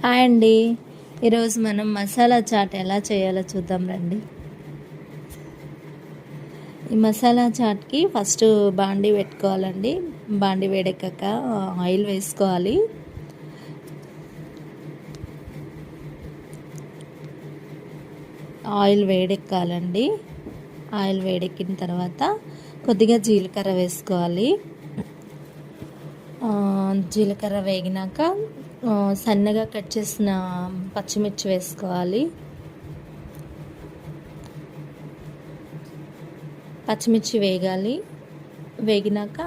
Hi అండి. ఈరోజు మనం మసాలా చాట్ ఎలా చేయాలో చూద్దాం రండి. ఈ మసాలా చాట్కి ఫస్ట్ బాండి పెట్టుకోవాలండి. బాండి వేడెక్కాక ఆయిల్ వేసుకోవాలి. ఆయిల్ వేడెక్కాలండి. ఆయిల్ వేడెక్కిన తర్వాత కొద్దిగా జీలకర్ర వేసుకోవాలి. జీలకర్ర వేగినాక సన్నగా కట్ చేసిన పచ్చిమిర్చి వేసుకోవాలి. పచ్చిమిర్చి వేగాలి. వేగినాక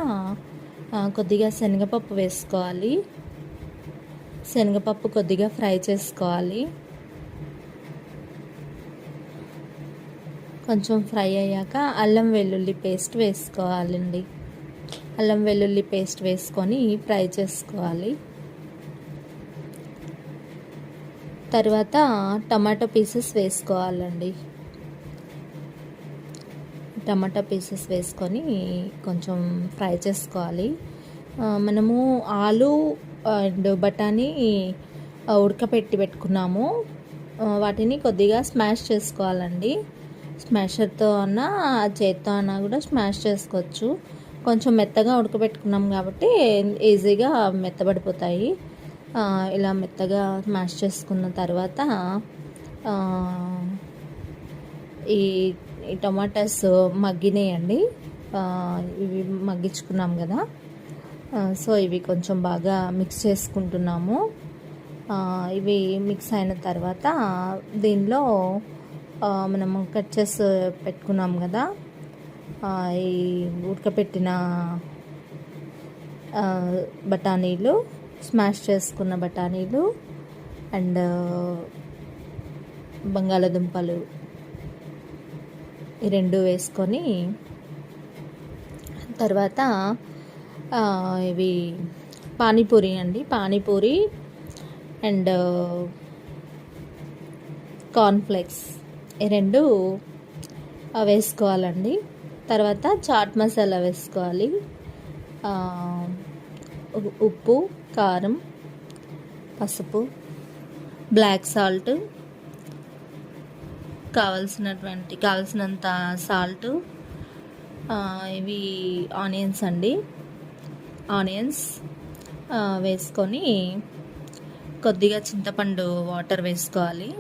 కొద్దిగా శనగపప్పు వేసుకోవాలి. శనగపప్పు కొద్దిగా ఫ్రై చేసుకోవాలి. కొంచెం ఫ్రై అయ్యాక అల్లం వెల్లుల్లి పేస్ట్ వేసుకోవాలండి. అల్లం వెల్లుల్లి పేస్ట్ వేసుకొని ఫ్రై చేసుకోవాలి. తర్వాత టమాటో పీసెస్ వేసుకోవాలండి. టమాటా పీసెస్ వేసుకొని కొంచెం ఫ్రై చేసుకోవాలి. మనము ఆలు అండ్ బఠానీ ఉడకపెట్టి పెట్టుకున్నాము. వాటిని కొద్దిగా స్మాష్ చేసుకోవాలండి. స్మాషర్తో అన్నా చేత్తో అన్నా కూడా స్మాష్ చేసుకోవచ్చు. కొంచెం మెత్తగా ఉడకబెట్టుకున్నాం కాబట్టి ఈజీగా మెత్తబడిపోతాయి. ఇలా మెత్తగా స్మాష్ చేసుకున్న తర్వాత ఈ టమాటాస్ మగ్గినాయండి. ఇవి మగ్గించుకున్నాం కదా, సో ఇవి కొంచెం బాగా మిక్స్ చేసుకుంటున్నాము. ఇవి మిక్స్ అయిన తర్వాత దీనిలో మనము కట్ చేసి పెట్టుకున్నాం కదా, ఈ ఉడకపెట్టిన బఠానీలు, స్మాష్ చేసుకున్న బఠానీలు అండ్ బంగాళదుంపలు ఈ రెండు వేసుకొని తర్వాత ఇవి పానీపూరి అండి, పానీపూరి అండ్ కార్న్ఫ్లేక్స్ ఈ రెండు వేసుకోవాలండి. తర్వాత చాట్ మసాలా వేసుకోవాలి. ఉప్పు, కారం, పసుపు, బ్లాక్ సాల్ట్, కావలసినంత సాల్ట్, ఇవి ఆనియన్స్ అండి, ఆనియన్స్ వేసుకొని కొద్దిగా చింతపండు వాటర్ వేసుకోవాలి.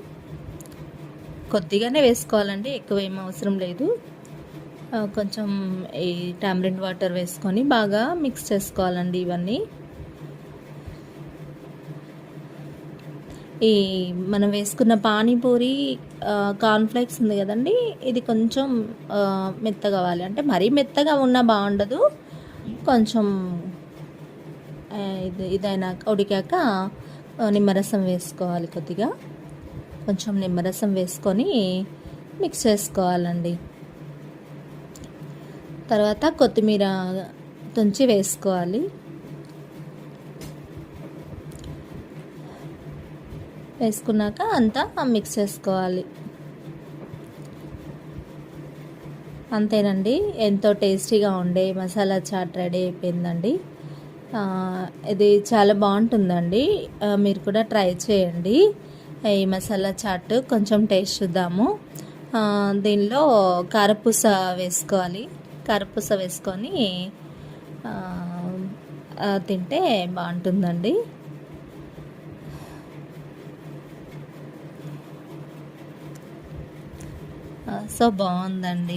కొద్దిగానే వేసుకోవాలండి, ఎక్కువ ఏం అవసరం లేదు. కొంచెం ఈ టామరిన్ వాటర్ వేసుకొని బాగా మిక్స్ చేసుకోవాలండి. ఇవన్నీ ఈ మనం వేసుకున్న పానీపూరి కార్న్ఫ్లేక్స్ ఉంది కదండి, ఇది కొంచెం మెత్తగా కావాలి. అంటే మరీ మెత్తగా ఉన్నా బాగుండదు. కొంచెం ఇదైనాక ఉడికాక నిమ్మరసం వేసుకోవాలి. కొద్దిగా కొంచెం నిమ్మరసం వేసుకొని మిక్స్ చేసుకోవాలండి. తర్వాత కొత్తిమీర తుంచి వేసుకోవాలి. వేసుకున్నాక అంతా మిక్స్ చేసుకోవాలి. అంతేనండి, ఎంతో టేస్టీగా ఉండే మసాలా చాట్ రెడీ అయిపోయిందండి. ఇది చాలా బాగుంటుందండి. మీరు కూడా ట్రై చేయండి ఈ మసాలా చాట్. కొంచెం టేస్ట్ చూద్దాము. దీనిలో కారపూస వేసుకోవాలి. కారపూస వేసుకొని తింటే బాగుంటుందండి. సో బాగుందండి.